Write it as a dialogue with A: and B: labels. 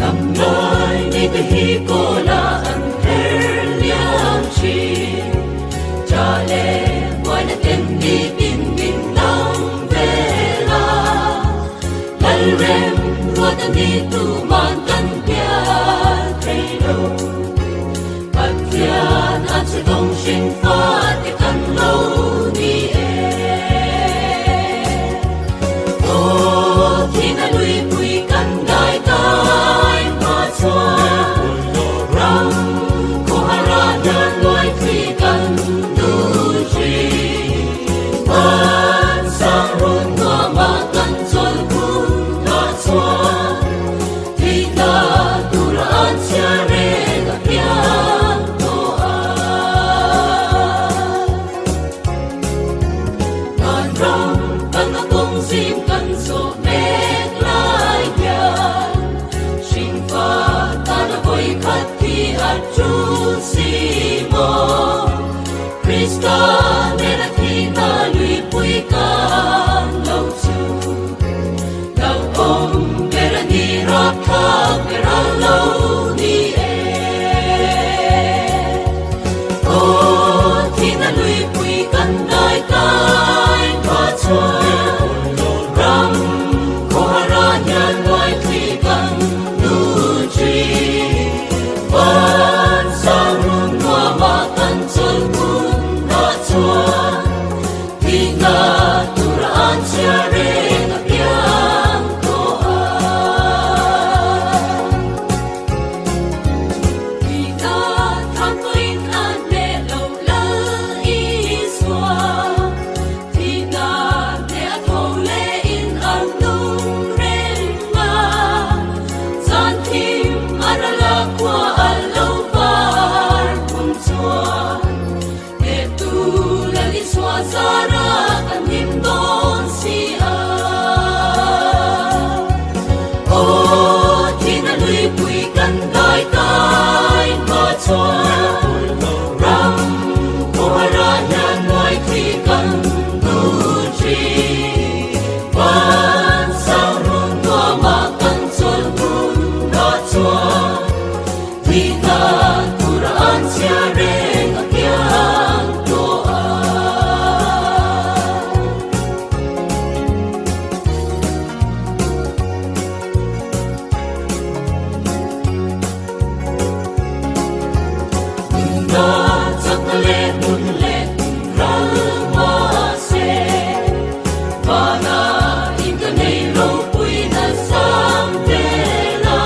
A: Nay ni te hi ko la an her liang chi cha le moi na tem ni tin min nang ve la lal rem ro ta ni tu man kan pia trei lo pat kian an se dong shin fa te kan lo ni e o thi na lui pui kan dai kai ma chua ram ko hara dan loi phi kan du chi an sang run ma ma kan chol kun na chua thi ta tu ra an sia re ga pia to a an ram kan na kong sim kan so me lai ya shin fa ta na voi khat thi a chu si mo Krista ne na thi ta lui pui ka lo chu lao om pera ni ra kha pera lo ni e o thi na lui pui kan dai kai ma chua ram ko hara nyan loi phi kan nu chi wan sang run ma ma kan chol kun na chua thi na tu ra an sia re na piang to a thi na tham ko in an le lo la i swa thi na te a tho le in an nung ren ma san thim arala kwa alo par kun chua e tu la li swa zara kan him don si a o thi na lui pui kan dai kai ma chua ram ko hara nyan loi phi kan du chi wan sao run tua ma kan chol kun na chua thi ta tu ra an sia re ga piang to a na chak le mun